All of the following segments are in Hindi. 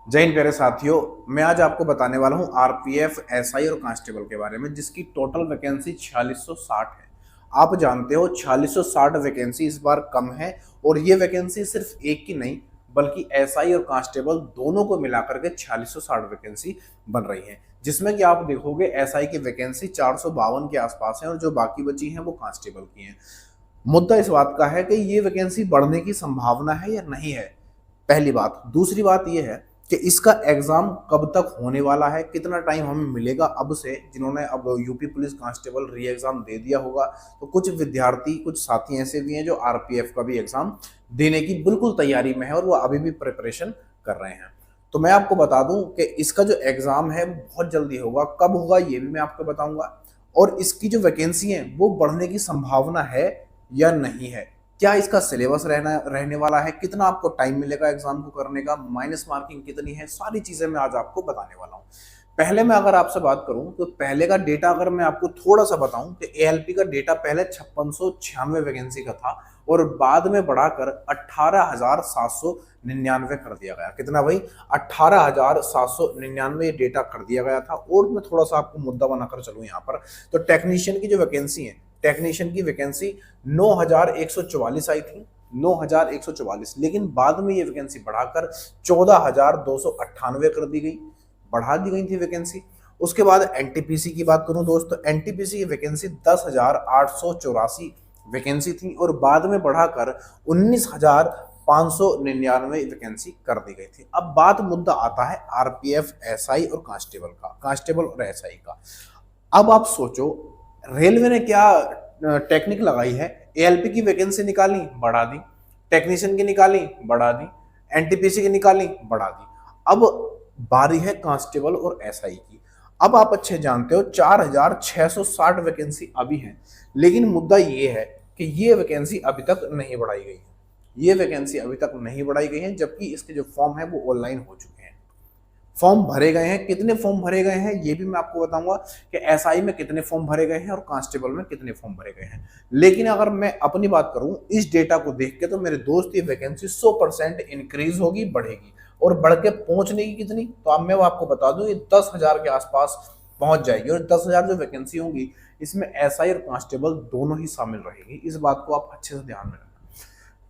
जय हिंद प्यारे साथियों। मैं आज आपको बताने वाला हूं आरपीएफ, एसआई और कांस्टेबल के बारे में, जिसकी टोटल वैकेंसी 4660 है। आप जानते हो 4660 वैकेंसी इस बार कम है, और ये वैकेंसी सिर्फ एक की नहीं बल्कि एसआई और कांस्टेबल दोनों को मिलाकर के 4660 वैकेंसी बन रही है। जिसमें कि आप देखोगे एसआई की वैकेंसी 452 के आसपास है और जो बाकी बची हैं वो कांस्टेबल की हैं। मुद्दा इस बात का है कि ये वैकेंसी बढ़ने की संभावना है या नहीं है, पहली बात। दूसरी बात यह है कि इसका एग्जाम कब तक होने वाला है, कितना टाइम हमें मिलेगा अब से, जिन्होंने अब UP police constable re exam दे दिया होगा। तो कुछ विद्यार्थी, कुछ साथी ऐसे भी हैं जो आरपीएफ का भी एग्जाम देने की बिल्कुल तैयारी में है और वो अभी भी प्रिपरेशन कर रहे हैं। तो मैं आपको बता दूं कि इसका जो एग्जाम है बहुत जल्दी होगा। कब होगा ये भी मैं आपको बताऊंगा, और इसकी जो वैकेंसी है वो बढ़ने की संभावना है या नहीं है, क्या इसका सिलेबस रहने वाला है, कितना आपको टाइम मिलेगा एग्जाम को करने का, माइनस मार्किंग कितनी है, सारी चीजें मैं आज आपको बताने वाला हूं। पहले मैं अगर आपसे बात करूं तो पहले का डेटा अगर मैं आपको थोड़ा सा बताऊं तो एएलपी का डेटा पहले 5696 वैकेंसी का था और बाद में बढ़ाकर 18,799 कर दिया गया। कितना भाई? 18,799 डेटा कर दिया गया था। और मैं थोड़ा सा आपको मुद्दा बनाकर चलूं यहाँ पर, तो टेक्नीशियन की जो वैकेंसी है, टेक्नीशियन की वैकेंसी 9,144 आई थी, 9,144, लेकिन बाद में ये वैकेंसी बढ़ाकर 14,298 कर दी गई, बढ़ा दी गई थी वैकेंसी। उसके बाद एनटीपीसी की बात करूं दोस्तों, एनटीपीसी की वैकेंसी 10,884 वैकेंसी थी और बाद में बढ़ाकर 19,599 वैकेंसी कर दी गई थी। अब बात मुद्दा आता है आरपीएफ, एसआई और कांस्टेबल का, कांस्टेबल और एसआई का। अब आप सोचो, रेलवे ने क्या टेक्निक लगाई है? एएलपी की वैकेंसी निकाली, बढ़ा दी, टेक्नीशियन की निकाली, बढ़ा दी, एनटीपीसी की निकाली, बढ़ा दी। अब बारी है कांस्टेबल और एसआई की। अब आप अच्छे जानते हो 4,660 वैकेंसी अभी है, लेकिन मुद्दा ये है कि ये वैकेंसी अभी तक नहीं बढ़ाई गई है। ये वैकेंसी अभी तक नहीं बढ़ाई गई है, जबकि इसके जो फॉर्म है वो ऑनलाइन हो चुके हैं। फॉर्म भरे गए हैं, कितने फॉर्म भरे गए हैं ये भी मैं आपको बताऊंगा कि एसआई में कितने फॉर्म भरे गए हैं और कांस्टेबल में कितने फॉर्म भरे गए हैं। लेकिन अगर मैं अपनी बात करूं इस डेटा को देख के, तो मेरे दोस्त ये वैकेंसी 100% इंक्रीज होगी, बढ़ेगी। और बढ़ के पहुंचने की कितनी, तो अब मैं वो आपको बता दूं, ये 10,000 के आसपास पहुंच जाएगी। और 10,000 जो वैकेंसी होंगी इसमें एसआई और कांस्टेबल दोनों ही शामिल रहेगी। इस बात को आप अच्छे से ध्यान में रखना।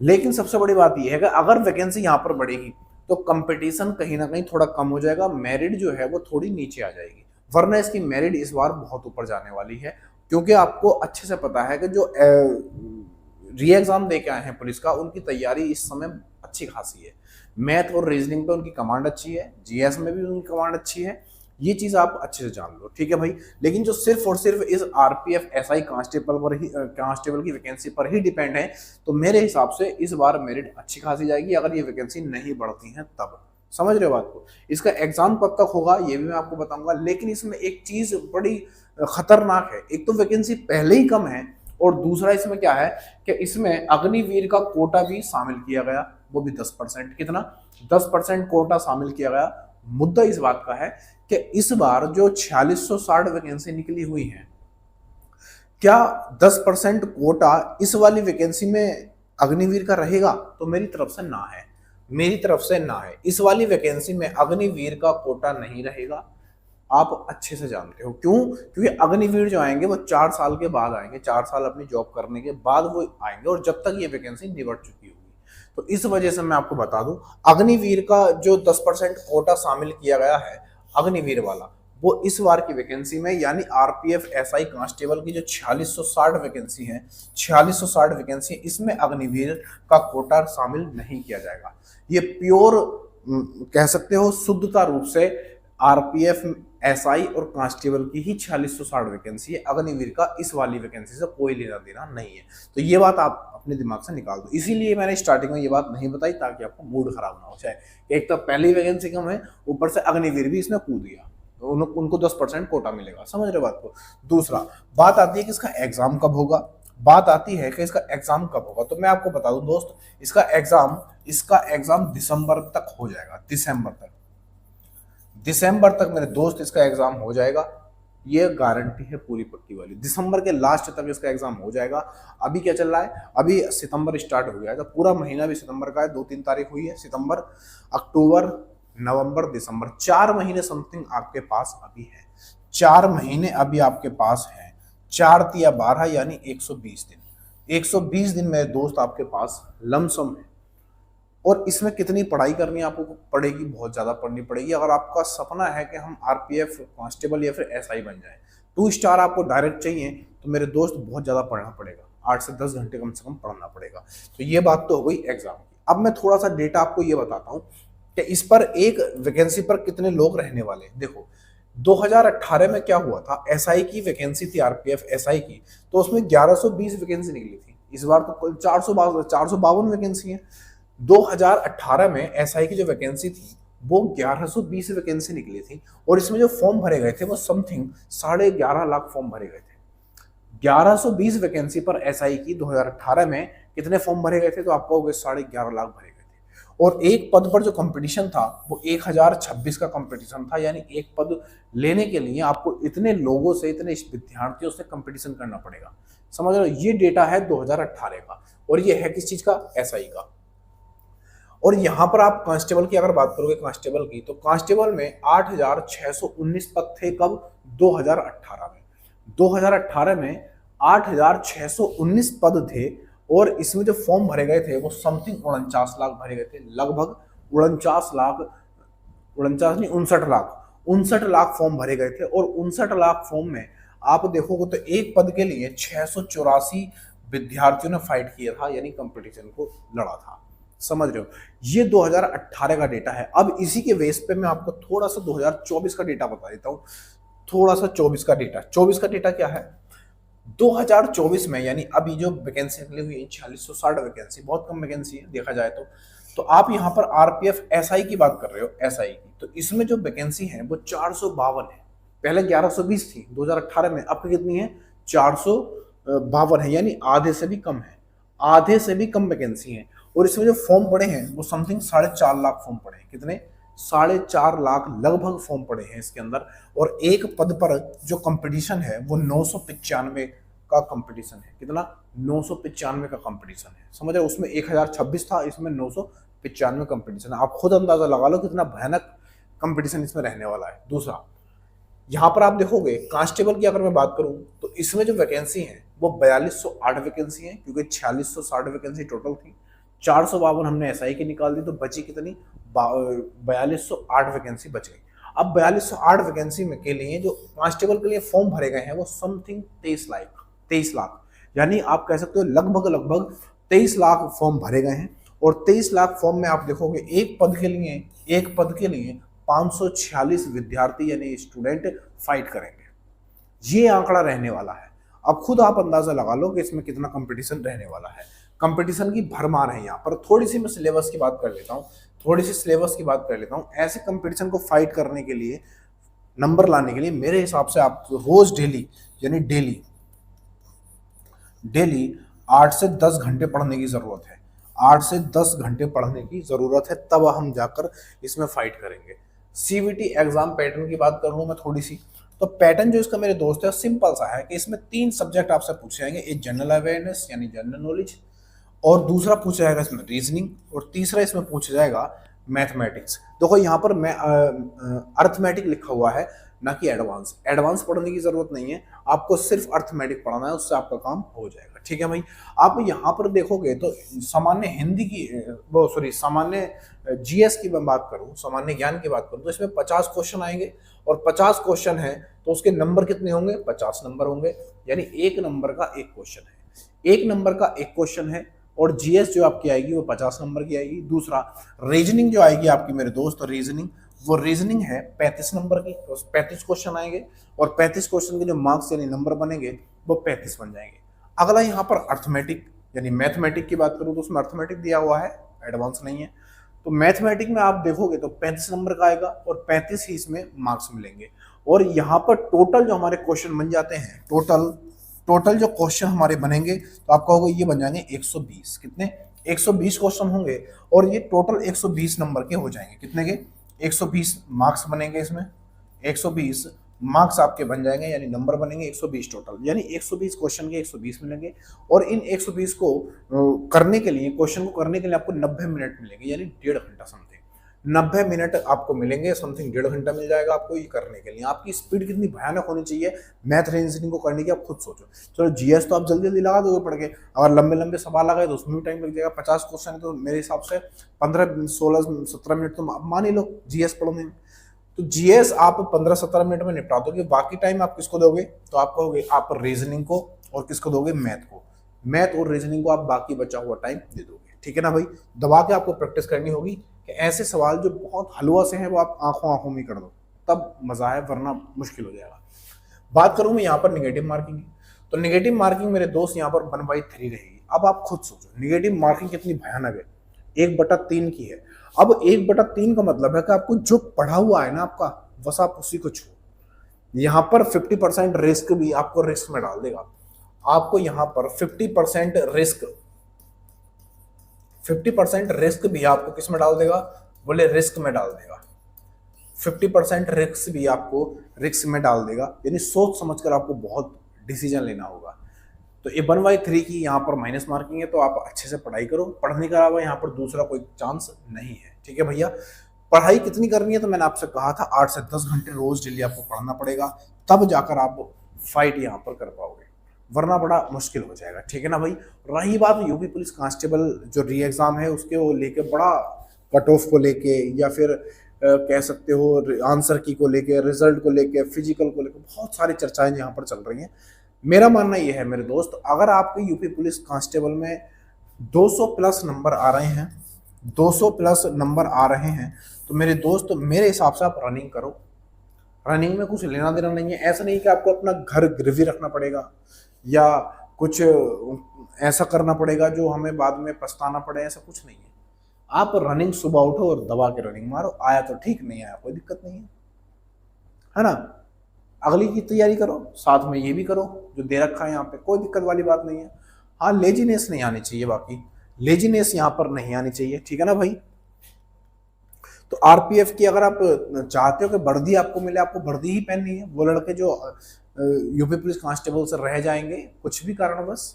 लेकिन सबसे बड़ी बात यह है कि अगर वैकेंसी यहाँ पर बढ़ेगी तो कंपटीशन कहीं ना कहीं थोड़ा कम हो जाएगा, मेरिट जो है वो थोड़ी नीचे आ जाएगी। वरना इसकी मेरिट इस बार बहुत ऊपर जाने वाली है, क्योंकि आपको अच्छे से पता है कि जो री एग्जाम दे के आए हैं पुलिस का, उनकी तैयारी इस समय अच्छी खासी है। मैथ और रीजनिंग पे उनकी कमांड अच्छी है, जीएस में भी उनकी कमांड अच्छी है। ये चीज आप अच्छे से जान लो, ठीक है भाई। लेकिन जो सिर्फ और सिर्फ इस आरपीएफ, एसआई, कांस्टेबल पर ही, कांस्टेबल की वैकेंसी पर ही डिपेंड है, तो मेरे हिसाब से इस बार मेरिट अच्छी खासी जाएगी अगर ये वैकेंसी नहीं बढ़ती है तब। समझ रहे हो बात को? इसका एग्जाम कब तक होगा ये भी मैं आपको बताऊंगा। लेकिन इसमें एक चीज बड़ी खतरनाक है, एक तो वैकेंसी पहले ही कम है, और दूसरा इसमें क्या है कि इसमें अग्निवीर का कोटा भी शामिल किया गया, वो भी 10%। कितना? 10% कोटा शामिल किया गया। मुद्दा इस बात का है कि इस बार जो 4660 वैकेंसी निकली हुई है, क्या 10% कोटा इस वाली वैकेंसी में अग्निवीर का रहेगा? तो मेरी तरफ से ना है, मेरी तरफ से ना है। इस वाली वैकेंसी में अग्निवीर का कोटा नहीं रहेगा। आप अच्छे से जानते हो क्यों? क्योंकि अग्निवीर जो आएंगे वो 4 साल के बाद आएंगे, 4 साल अपनी जॉब करने के बाद वो आएंगे, और जब तक ये वैकेंसी निबट चुकी होगी। तो इस वजह से मैं आपको बता दूं, अग्निवीर का जो 10% कोटा शामिल किया गया है, अग्निवीर वाला, वो इस बार की वैकेंसी में, यानी आरपीएफ, एसआई, कांस्टेबल की जो 4660 वैकेंसी है, 4660 वैकेंसी, इसमें अग्निवीर का कोटा शामिल नहीं किया जाएगा। ये प्योर कह सकते हो शुद्धता रूप से आरपीएफ, एसआई और कांस्टेबल की ही 4660 वैकेंसी है। अग्निवीर का इस वाली वैकेंसी से कोई लेना देना नहीं है। तो ये बात आप अपने दिमाग से निकाल दो। इसीलिए मैंने स्टार्टिंग में ये बात नहीं बताई, ताकि आपको मूड खराब ना हो जाए। एक तो पहली वैकेंसी कम है, ऊपर से अग्निवीर भी इसमें कूद गया, तो उनको 10% कोटा मिलेगा। समझ रहे बात को? दूसरा बात आती है कि इसका एग्जाम कब होगा। बात आती है कि इसका एग्जाम कब होगा, तो मैं आपको बता दूं दोस्त, इसका एग्जाम दिसंबर तक हो जाएगा। दिसंबर तक मेरे दोस्त इसका एग्जाम हो जाएगा, ये गारंटी है पूरी पक्की वाली। दिसंबर के लास्ट तक इसका एग्जाम हो जाएगा। अभी क्या चल रहा है? अभी सितंबर स्टार्ट हो गया है, तो पूरा महीना भी सितंबर का है, 2-3 तारीख हुई है। सितंबर, अक्टूबर, नवंबर, दिसंबर, 4 महीने समथिंग आपके पास अभी है। 4 महीने अभी आपके पास है। 4 तिया 12 यानी 120 दिन। 120 दिन मेरे दोस्त आपके पास लमसम है। और इसमें कितनी पढ़ाई करनी आपको पड़ेगी? बहुत ज्यादा पढ़नी पड़ेगी। अगर आपका सपना है कि हम आरपीएफ कांस्टेबल या फिर एसआई बन जाए, 2 स्टार आपको डायरेक्ट चाहिए, तो मेरे दोस्त बहुत ज्यादा पढ़ना पड़ेगा। 8 से 10 घंटे कम से कम पढ़ना पड़ेगा। तो ये बात तो हो गई एग्जाम की। अब मैं थोड़ा सा डेटा आपको ये बताता हूँ कि इस पर एक वैकेंसी पर कितने लोग रहने वाले हैं। देखो 2018 में क्या हुआ था, एसआई की वैकेंसी थी, आरपीएफ एसआई की, तो उसमें 1120 वैकेंसी निकली थी। इस बार तो कुल 452 वैकेंसी है। 2018 में एसआई की जो वैकेंसी थी वो 1120 वैकेंसी निकली थी, और इसमें जो फॉर्म भरे गए थे वो समथिंग 11.5 लाख फॉर्म भरे गए थे। 1120 वैकेंसी पर एसआई की 2018 में कितने फॉर्म भरे गए थे? तो आपको हो गए 11.5 लाख भरे गए थे। और एक पद पर जो कंपटीशन था वो 1026 का कंपटीशन था, यानी एक पद लेने के लिए आपको इतने लोगों से, इतने विद्यार्थियों से कंपटीशन करना पड़ेगा। समझ रहे हो? ये डेटा है 2018 का, और ये है किस चीज का? एसआई का। और यहां पर आप कांस्टेबल की अगर बात करोगे, कांस्टेबल की, तो कांस्टेबल में 8619 पद थे। कब? 2018 में। 2018 में 8619 पद थे, और इसमें जो फॉर्म भरे गए थे वो समथिंग 49 लाख भरे गए थे। लगभग 49 लाख, 49 नहीं 59 लाख, 59 लाख फॉर्म भरे गए थे। और 59 लाख फॉर्म में आप देखोगे तो एक पद के लिए 684 विद्यार्थियों ने फाइट किया था, यानी कंपटीशन को लड़ा था। समझ रहे हो? ये 2018 का डेटा है। अब इसी के बेस पे मैं आपको थोड़ा सा 2024 का डेटा बता देता हूं। थोड़ा सा 24 का डेटा। 24 का डेटा क्या है? 2024 में, यानी अभी जो वैकेंसी निकली हुई है 4660 वैकेंसी, बहुत कम वैकेंसी है देखा जाए तो आप यहाँ पर आरपीएफ एसआई की बात कर रहे हो, एसआई की, तो इसमें जो वैकेंसी है वो 452 है। पहले 1120 थी 2018 में, अब कितनी है? 452 है, यानी आधे से भी कम है। आधे से भी कम वैकेंसी है। और इसमें जो फॉर्म पड़े हैं वो समथिंग 4.5 लाख फॉर्म पड़े हैं। कितने? 4.5 लाख लगभग फॉर्म पड़े हैं इसके अंदर। और एक पद पर जो कंपटीशन है वो 995 का कंपटीशन है। कितना? 995 का कंपटीशन है। समझ रहे? उसमें 1026 था, इसमें 995 कंपटीशन है। आप खुद अंदाजा लगा लो कितना भयानक कंपटीशन इसमें रहने वाला है। दूसरा, यहाँ पर आप देखोगे कांस्टेबल की अगर मैं बात करूं तो इसमें जो वैकेंसी है वो 4208 वैकेंसी है, क्योंकि 4660 वैकेंसी टोटल थी। 452 हमने एसआई की निकाल दी, तो बची कितनी? 4208 वैकेंसी बच गई। अब 4208 वैकेंसी में के लिए जो कांस्टेबल के लिए फॉर्म भरे गए हैं वो समथिंग 23 लाख, यानी आप कह सकते हो लगभग लगभग 23 लाख फॉर्म भरे गए हैं। और 23 लाख फॉर्म में आप देखोगे एक पद के लिए 546 विद्यार्थी यानी स्टूडेंट फाइट करेंगे। ये आंकड़ा रहने वाला है। अब खुद आप अंदाजा लगा लो कि इसमें कितना कंपटीशन रहने वाला है। कंपटीशन की भरमार है। यहाँ पर थोड़ी सी मैं सिलेबस की बात कर लेता हूँ। ऐसे कंपटीशन को फाइट करने के लिए, नंबर लाने के लिए मेरे हिसाब से आप रोज डेली, यानी डेली 8 से 10 घंटे पढ़ने की जरूरत है। 8 से 10 घंटे पढ़ने की जरूरत है, तब हम जाकर इसमें फाइट करेंगे। सीवीटी एग्जाम पैटर्न की बात कर लूं मैं थोड़ी सी, तो पैटर्न जो इसका मेरे दोस्त है सिंपल सा है कि इसमें 3 सब्जेक्ट आपसे पूछे जाएंगे। एक जनरल अवेयरनेस यानी जनरल नॉलेज, और दूसरा पूछा जाएगा इसमें रीजनिंग, और तीसरा इसमें पूछा जाएगा मैथमेटिक्स। देखो यहाँ पर मैं अर्थमेटिक लिखा हुआ है, ना कि एडवांस पढ़ने की जरूरत नहीं है। आपको सिर्फ अर्थमेटिक पढ़ना है, उससे आपका काम हो जाएगा। ठीक है भाई। आप यहाँ पर देखोगे तो सामान्य हिंदी की वो सॉरी सामान्य जीएस की मैं बात करूँ, सामान्य ज्ञान की बात करूँ, तो इसमें 50 क्वेश्चन आएंगे। और 50 क्वेश्चन है तो उसके नंबर कितने होंगे? 50 नंबर होंगे, यानी 1 नंबर का 1 क्वेश्चन है। 1 नंबर का 1 क्वेश्चन है। और जीएस जो आपकी आएगी वो 50 नंबर की आएगी। दूसरा, रीजनिंग जो आएगी आपकी मेरे दोस्त, वो रीजनिंग है 35 नंबर की, तो 35 क्वेश्चन आएंगे। और 35 क्वेश्चन के जो मार्क्स यानी नंबर बनेंगे वो 35 बन जाएंगे। अगला यहाँ पर अर्थमेटिक यानी मैथमेटिक की बात करूँ तो उसमें अर्थमेटिक दिया हुआ है, एडवांस नहीं है। तो मैथमेटिक में आप देखोगे तो 35 नंबर का आएगा, और 35 ही इसमें मार्क्स मिलेंगे। और यहाँ पर टोटल जो हमारे क्वेश्चन बन जाते हैं, टोटल जो क्वेश्चन हमारे बनेंगे तो आपका होगा ये बन जाएंगे 120। कितने? 120 क्वेश्चन होंगे, और ये टोटल 120 नंबर के हो जाएंगे। कितने के? 120 मार्क्स बनेंगे इसमें। 120 मार्क्स आपके बन जाएंगे, यानी नंबर बनेंगे 120 टोटल, यानी 120 क्वेश्चन के 120 मिलेंगे। और इन 120 को करने के लिए, क्वेश्चन को करने के लिए आपको 90 मिनट मिलेंगे, यानी 1.5 घंटा समथिंग। 90 मिनट आपको मिलेंगे, समथिंग 1.5 घंटा मिल जाएगा आपको ये करने के लिए। आपकी स्पीड कितनी भयानक होनी चाहिए मैथ रीजनिंग को करने की, आप खुद सोचो। चलो जीएस तो आप जल्दी जल्दी लगा दोगे पढ़ के, अगर लंबे लंबे सवाल आ गए तो उसमें भी टाइम लग जाएगा। 50 क्वेश्चन है तो मेरे हिसाब से 15 16 17 मिनट तो मान ही लो जीएस पढ़ने में। तो जीएस आप 15-17 मिनट में निपटा दोगे, बाकी टाइम आप किसको दोगे, तो आप कहोगे आप रीजनिंग को, और किसको दोगे, मैथ को। मैथ और रीजनिंग को आप बाकी बचा हुआ टाइम दे दोगे, ठीक है ना भाई। दबा के आपको प्रैक्टिस करनी होगी कि ऐसे सवाल जो बहुत हलवा से हैं वो आप आंखों आंखों में कर दो, तब मजा है, वरना मुश्किल हो जाएगा। बात करूं मैं यहाँ पर निगेटिव मार्किंग की, तो निगेटिव मार्किंग मेरे दोस्त यहाँ पर 1/3 रहेगी। अब आप खुद सोचो निगेटिव मार्किंग कितनी भयानक है, 1/3 की है। अब 1/3 का मतलब है कि आपको जो पढ़ा हुआ है ना आपका, बस आप उसी को छो। यहाँ पर 50% रिस्क भी आपको रिस्क में डाल देगा। आपको यहाँ पर 50% रिस्क, 50% रिस्क भी आपको किस में डाल देगा, बोले रिस्क में डाल देगा। 50% रिस्क भी आपको रिस्क में डाल देगा, यानी सोच समझकर आपको बहुत डिसीजन लेना होगा। तो ये 1/3 की यहाँ पर माइनस मार्किंग है, तो आप अच्छे से पढ़ाई करो। पढ़ने के अलावा यहाँ पर दूसरा कोई चांस नहीं है, ठीक है भैया। पढ़ाई कितनी करनी है, तो मैंने आपसे कहा था 8 से 10 घंटे रोज डेली आपको पढ़ना पड़ेगा, तब जाकर आप फाइट यहाँ पर कर पाओगे, वरना बड़ा मुश्किल हो जाएगा, ठीक है ना भाई। रही बात यूपी पुलिस कांस्टेबल जो री एग्जाम है उसके वो लेके बड़ा कट ऑफ को लेके, या फिर कह सकते हो आंसर की को लेके, रिजल्ट को लेके, फिजिकल को लेके बहुत सारी चर्चाएं यहाँ पर चल रही हैं। मेरा मानना यह है मेरे दोस्त, अगर आपके यूपी पुलिस कांस्टेबल में 200 प्लस नंबर आ रहे हैं, 200 प्लस नंबर आ रहे हैं, तो मेरे दोस्त मेरे हिसाब से आप रनिंग करो। रनिंग में कुछ लेना देना नहीं है। ऐसा नहीं कि आपको अपना घर गिरवी रखना पड़ेगा या कुछ ऐसा करना पड़ेगा जो हमें बाद में पछताना पड़े, ऐसा कुछ नहीं है। आप रनिंग सुबह उठो और दबा के रनिंग मारो, आया तो ठीक, नहीं आया कोई दिक्कत नहीं है ना। अगली की तैयारी करो, साथ में ये भी करो जो दे रखा है यहाँ पे, कोई दिक्कत वाली बात नहीं है। हाँ लेजीनेस नहीं आनी चाहिए, बाकी लेजीनेस यहाँ पर नहीं आनी चाहिए, ठीक है ना भाई। तो आरपीएफ की अगर आप चाहते हो कि वर्दी आपको मिले, आपको वर्दी ही पहननी है। वो लड़के जो यूपी पुलिस कांस्टेबल से रह जाएंगे कुछ भी कारणवश,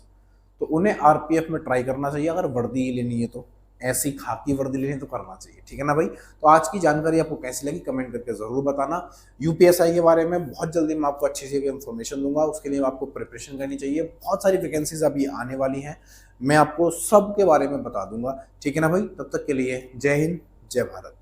तो उन्हें आरपीएफ में ट्राई करना चाहिए। अगर वर्दी ही लेनी है तो ऐसी खाकी वर्दी लेनी तो करना चाहिए, ठीक है ना भाई। तो आज की जानकारी आपको कैसी लगी कमेंट करके जरूर बताना। यूपीएसआई के बारे में बहुत जल्दी मैं आपको अच्छी सी इन्फॉर्मेशन दूंगा, उसके लिए आपको प्रिपरेशन करनी चाहिए। बहुत सारी वैकेंसीज अभी आने वाली हैं, मैं आपको सब के बारे में बता दूंगा, ठीक है ना भाई। तब तक के लिए जय हिंद, जय भारत।